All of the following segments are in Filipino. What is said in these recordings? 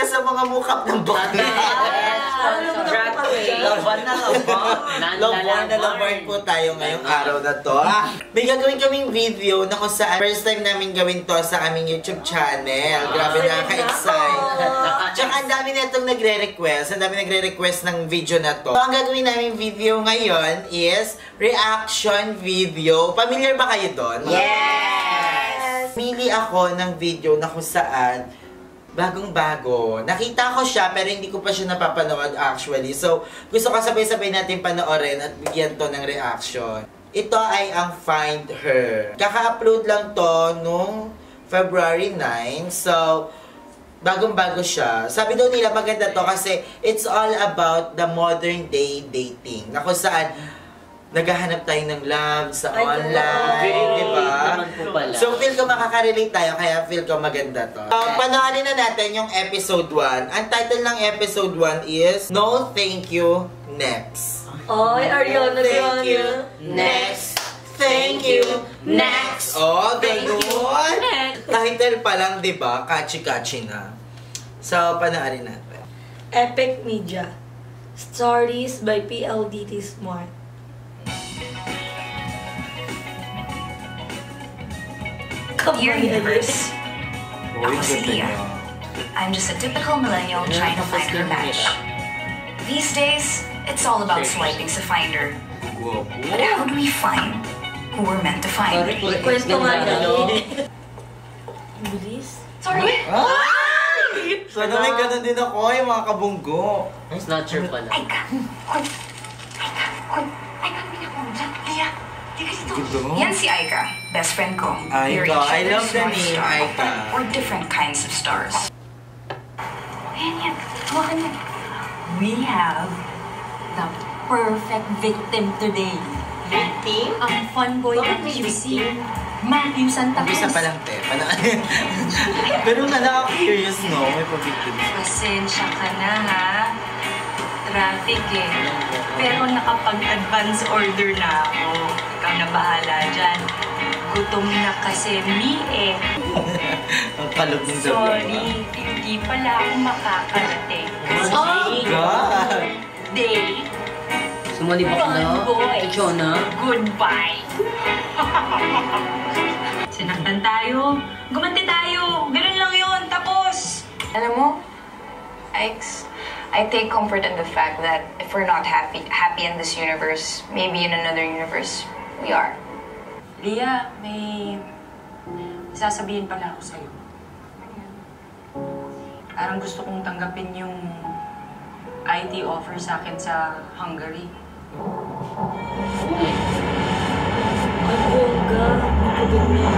ka sa mga mukap ng bakla. Laban na laban po tayo ngayong araw na to. May gagawin kaming video na kung saan first time namin gawin to sa aming YouTube channel. Grabe, nakaka-excite. Tsaka ang dami na itong nagre-request. Ang dami nagre-request ng video na to. So, ang gagawin namin video ngayon is reaction video. Familiar ba kayo doon? Yes! Pili ako ng video na kung saan bagong-bago. Nakita ko siya pero hindi ko pa siya napapanood actually. So, gusto ko sabay-sabay natin panoorin at bigyan to ng reaction. Ito ay ang Find Her. Kaka-upload lang to nung February 9. So, bagong-bago siya. Sabi daw nila maganda to kasi it's all about the modern day dating. Na kung saan naghahanap tayo ng love sa online, di ba? So, feel ko makaka-relate tayo, kaya feel ko maganda to. Panoorin na natin yung episode 1. Ang title ng episode 1 is No Thank You, Next. Ay, Ariana Thank you, Grande. next. Thank you, next. Oh, ganun. Title pa lang, di ba? Catchy-catchy na. So, panoorin natin. Epic Media. Stories by PLDT Smart. Dear universe, ako si Tia. I'm just a typical millennial trying to find her match. These days, it's all about swiping sa Finder. But how do we find who we're meant to find? Kwento nga yan. Bilis? Sorry? Sana may ganun din ako, yung mga kabunggo. Ang snatcher pala. Aika! Hoy! Aika, hindi ako dyan. Tia! Tika dito. Yan si Aika, best friend ko. Aika, We're each I love other's the North name, Star. Aika. Or different kinds of stars. Ayan. Hawakan yan. We have the perfect victim today. Victim? Ang fun boy ng QC, Matthew Santa Cruz. Isa pa lang, te. Pero nga nakaka-curious, no? May pa-victim. Pasensya ka na, ha? Traffic eh. Pero nakapag-advance order na ako. Ikaw na bahala dyan. Gutom na kasi mi eh. Ang kalog ng Sorry, hindi pala ako makakarating. Oh, God! Day, Sumalibak na. boys, Chona. goodbye. Sinaktan tayo. Gumanti tayo. Ganun lang yun. Tapos. Alam mo, Ike's, I take comfort in the fact that if we're not happy in this universe, maybe in another universe, we are. Leah, may sasabihin pala ako sa'yo. Parang gusto kong tanggapin yung IT offer sa akin sa Hungary. Ang bongga. Nakabig niya.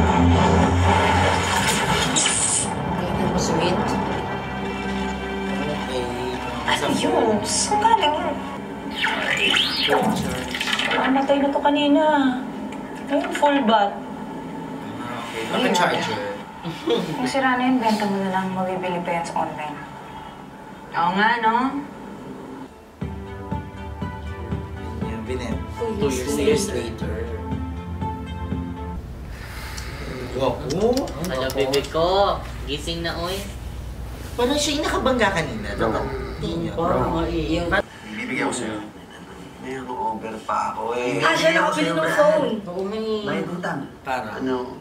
Kaya mo sweet. Ano yun? Saan galing yun? Namatay na to kanina. Ayun, full bat. Okay, maka-charger. Kung sira na yun, benta mo na lang, mabibili pa yan sa online. Oo nga, no? Yan, binet. 2 years later. Wow. Hala, bebe ko. Gising na, oy. Parang siya yung nakabangga kanina. Dapat tingin. Parang maiiyak. Bibigyan ko sa'yo. May over pa ako eh. Siya nakabili ng phone. Oo, may... May utang. Parang. Ano?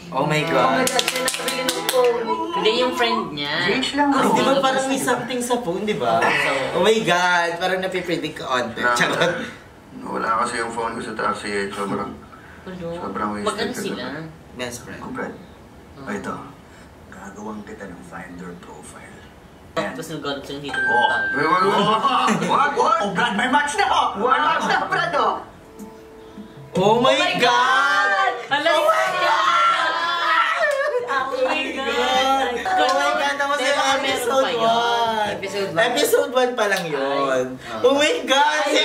Oh my Oh my God. God, siya nakabili ng phone. Hindi yung friend niya. Gage lang Ay, di ba ako. parang may something sa phone, di ba? Oh my God. Parang napipredict ka on. Charot. Wala kasi yung phone ko sa taxi eh. Sobrang wasted Magkano ka sila? na. Best friend. Kumpret. Ito. Gagawang kita ng Finder profile. Tapos nag-ganap siyang dito ng Oh! tayo. What? Oh, Brad, may match na! May match na, Brad, oh! Oh my God! Alam Oh my God! Oh my God! Oh my God! Tapos Pero yung meron episode pa yun. 1. Episode 1. Episode 1 pa lang yun. Oh my God! Si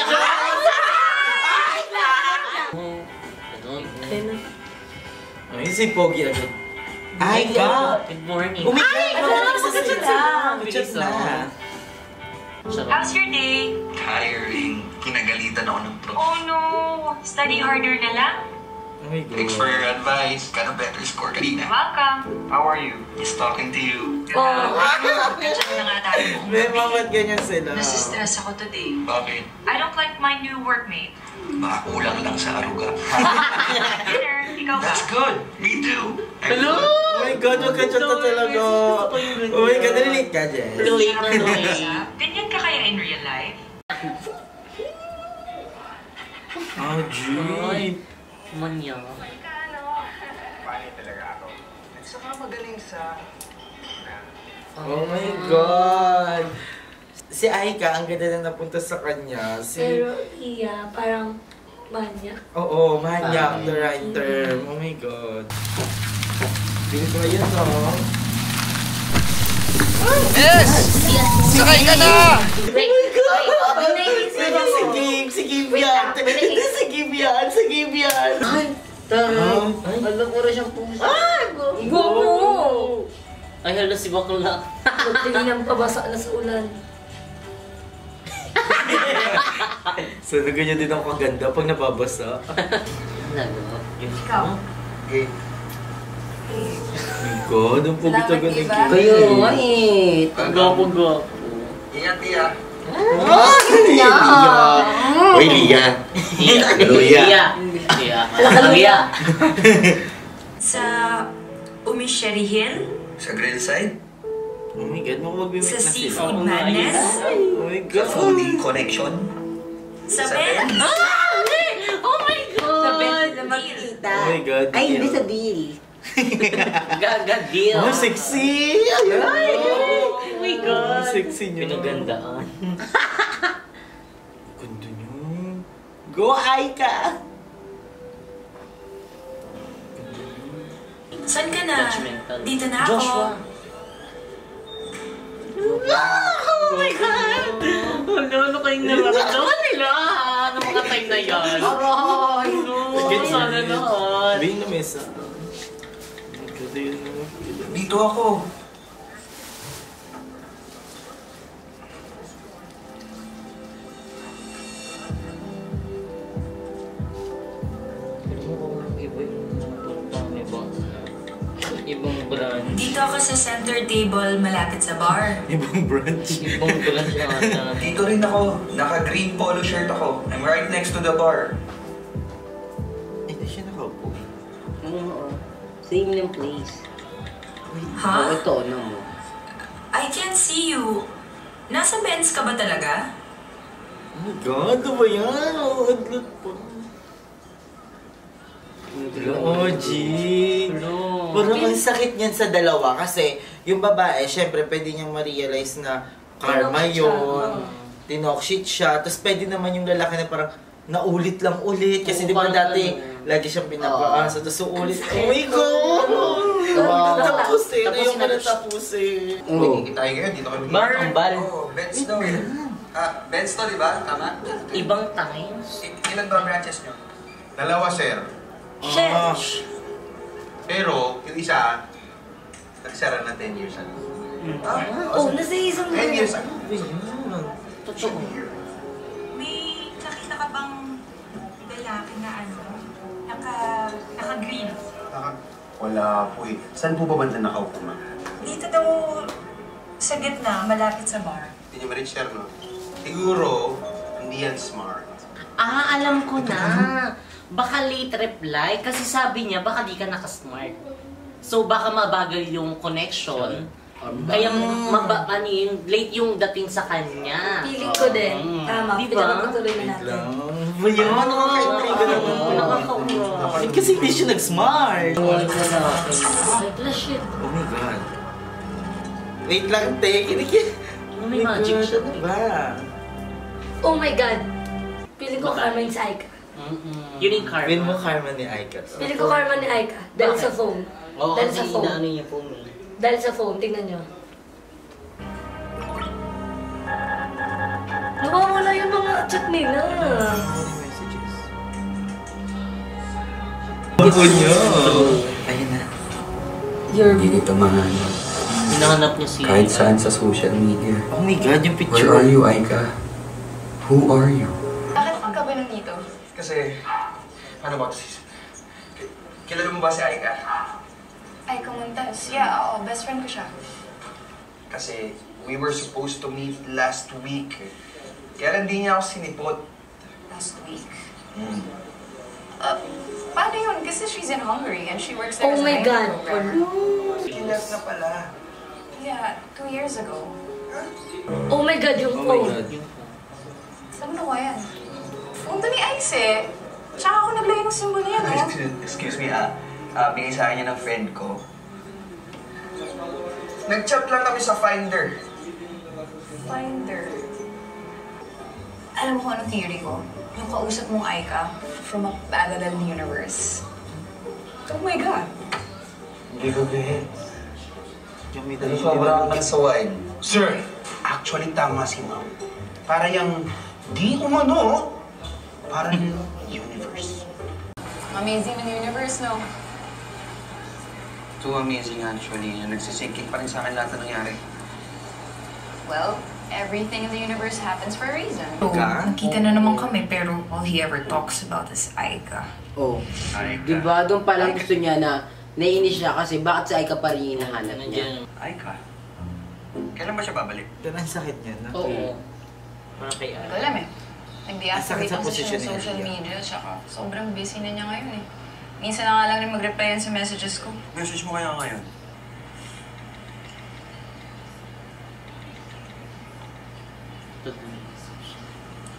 Ganun. Ay, si Pogi agad. Ay, God! Good morning. Oh my God! Magka-chat na. Magka-chat na. How's your day? Tiring. Kinagalitan ako ng prof. Oh no! Study harder na lang? Oh my God. Thanks for your advice. Got a better score kanina. Welcome. How are you? Just talking to you. Oh, Nandiyan na nga tayo. May mamat ganyan sila. Nasistress ako today. Bakit? I don't like my new workmate. Baka kulang lang sa aruga. Dinner, ikaw ba? That's good. Me too. Hello? Oh my God, wag ka dyan talaga. Oh my God, relate ka, Jess. Relate na relate. Ganyan ka kaya in real life? Oh, G. Manya. Funny talaga ako. At saka magaling sa... Oh my God. Si Aika, ang ganda na napunta sa kanya. pero iya, parang manya. Oo, manyak, the right term. Oh my God. Feel ko yun, no? Yes! Sakay ka na! Wait, Si Gabe, si Gabe yan. Hindi, si Gabe yan, si Gabe yan. Ay, taray. Ay, alam ko rin siyang puso. Go mo! Ay, hala si bakla. Magtingin pabasa na sa ulan. So, ganyan din ako kaganda pag nababasa. Ano? Ikaw? Okay. Oh my God, ang pugit-agad ng Salamat, Gabe. Kayo, ay. Gapo-gapo. Ingat, Tia. Ah, Lia! Uy, Lia! Lia! Lia. Lia. Sa Umisheri Hill? Sa grill side? Oh my God, magbibig Sa na sila. Seafood Madness? Oh my Sa God. foodie connection? Sa Ben? Oh my God! Sa bed na makikita. Oh my God. Ay, hindi Lia. sa deal. Gagadil. Oh, sexy! Ay, Oh my God. oh, sexy niyo. Pinagandaan. Ganda niyo. Go, Aika! Saan ka na? Judgmental. Dito na ako. Joshua. Oh my God! Ano kayong nararamdaman nila? Ano mga time na yan? Aray! No! Sana lahat. Bayin na mesa. Ganda yun. Dito ako. Ibang brand. Dito ako sa center table malapit sa bar. Ibang branch. Ibang brand yata. Dito rin ako. Naka-green polo shirt ako. I'm right next to the bar. Hindi siya nakaupo. Oo. Same ng place. Ha? Ito, ano mo? I can't see you. Nasa Benz ka ba talaga? Oh my God, ano ba yan? Oh, adlot pa. Oh, G. Hello. Parang ang sakit niyan sa dalawa kasi yung babae, syempre pwede niyang ma-realize na karma Tinok siya. yun. Tinokshit siya. Tapos pwede naman yung lalaki na parang naulit lang ulit. Kasi Oo, di ba parang dati, ano. lagi siyang pinapaasa. Tapos ulit. Oh my God! Tapusin. Ayaw ko na tapusin. Kita tayo ngayon. Dito kami. Bar ang bal. Oo, Benz to. Benz to, di ba? Tama? Ibang times. Ilan ba branches nyo? Dalawa, sir. Chef! Pero, yung isa, nagsara na 10 years ago. Oh, nasa isang 10 years ago. Totoo. May nakita ka bang lalaki na ano? Naka-green. Wala po eh. Saan po ba banda nakaupo, ma'am? Dito daw sa gitna, malapit sa bar. Hindi niyo ma-share, no? Siguro, hindi yan smart. Ah, alam ko na. Baka late reply kasi sabi niya baka di ka nakasmart. So baka mabagal yung connection. Kaya ano yung late yung dating sa kanya. Feeling ko din. Tama, Di ba? pinagpatuloy na natin. Ba yun? Nakaka-intriga naman po. Nakakaura. Eh, kasi hindi siya nag-smart. Ay, flash it. Oh my God. Wait lang, te. Kinikit. May magic siya. Ano ba? Oh my God! Feeling ko karma yung sa Aika. Yun yung karma. Win mo karma ni Aika. Feeling ko karma ni Aika. Dahil sa phone. Oo, Dahil kasi sa phone. inaano niya po mo. Dahil sa phone, tingnan nyo. Nawawala yung mga chat nila. Messages. Ako niya. Ayun na. Hindi kita mahal. Hinahanap niya si... Kahit saan sa social media. Oh my God, yung Where picture. are you, Aika? Who are you? Bakit ka ba nandito? Kasi, ano ba ito? Kilala mo ba si Aika? Aika Montes. Yeah, oo. Best friend ko siya. Kasi we were supposed to meet last week. Kaya lang di niya ako sinipot. Last week? Paano yun? Kasi she's in Hungary and she works there Oh as a my God. programmer. She left na pala. Yeah, 2 years ago. Oh my God, yung phone. Saan mo nakuha yan? Phone to ni Ice eh. Tsaka ako naglagay ng symbol niya, no? Excuse me bigay sa akin niya ng friend ko. Nag-chat lang kami sa Finder. Finder. Alam mo kung ano theory ko? Yung kausap mong Aika from a parallel universe. Oh my God. Hindi ko gaya. Sobrang kansawain. Sir, actually tama si Ma'am. Para yung di umano, para yung universe. Amazing ng universe, no? Too amazing actually. Nagsisingkit pa rin sa akin lahat na nangyari. Well, everything in the universe happens for a reason. Nakita na naman kami, pero all he ever talks about is Aika. Oh. Aika. Diba? Doon pa lang gusto niya na naiinis siya kasi bakit si Aika pa rin hinahanap niya. Aika? Kailan ba siya babalik? Pero ang sakit niya, no? Oo. Para kay Hindi ko alam eh. Nag-deactivate Sa ako posisyon sa niya. social media, tsaka sobrang busy na niya ngayon eh. Minsan na nga lang rin mag-reply yan sa messages ko. Message mo kaya ngayon?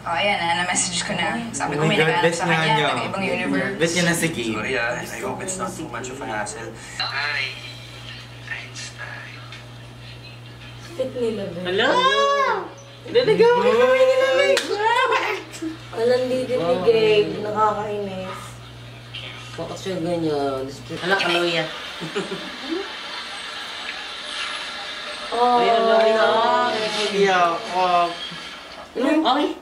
Oh, ayan na-message ko na. Sabi ko Oh my may God, nagkahanap best sa nga kanya, niya. taga-ibang universe. Best niya na si Game. Sorry I hope it's not too much of a hassle. Hi. Einstein. Fit nila, be. Hala! Naligaw mo kami nila, Walang din ni Gabe. Nakakainis. Bakit siya ganyan? Hala, kaluya. Oh. Ay, hala. Okay.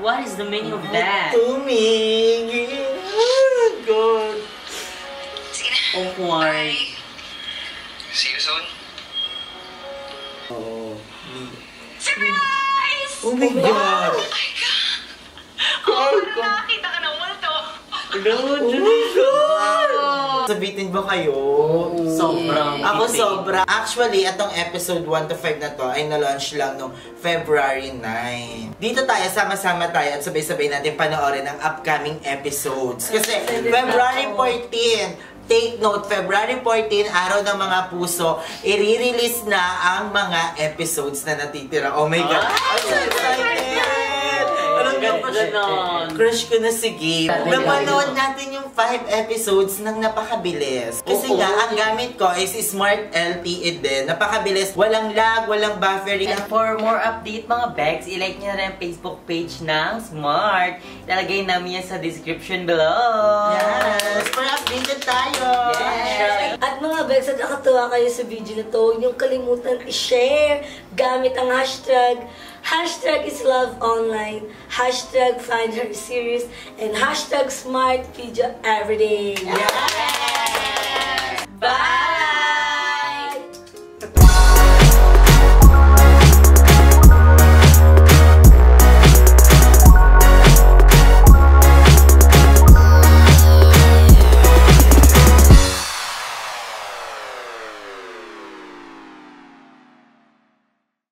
What is the meaning of that? Tumingin. Oh, God. Awkward. See you soon. Oo. Surprise! Oh my God! Nakakita ka ng multo! Sabitin ba kayo? Sobrang. Ako sobra. Actually, itong episode 1 to 5 na to ay na-launch lang noong February 9. Dito tayo, sama-sama tayo at sabay-sabay natin panoorin ang upcoming episodes. Kasi February 14, take note, February 14, araw ng mga puso, i-release na ang mga episodes na natitira. Oh my God! I'm so excited! Crush ko na si Gabe. Napanood natin yung 5 episodes ng napakabilis. Kasi nga, ang gamit ko is Smart LTE din. Napakabilis. Walang lag, walang buffering. And for more update mga Bex, i-like nyo na rin ang Facebook page ng Smart. Ilalagay namin yan sa description below. Yes! For updated tayo! Yes! At mga Bex, at nakatuwa kayo sa video na to, huwag niyong kalimutan i-share gamit ang hashtag #isloveonline, #findherseries, and #smartvideo everyday. Yes!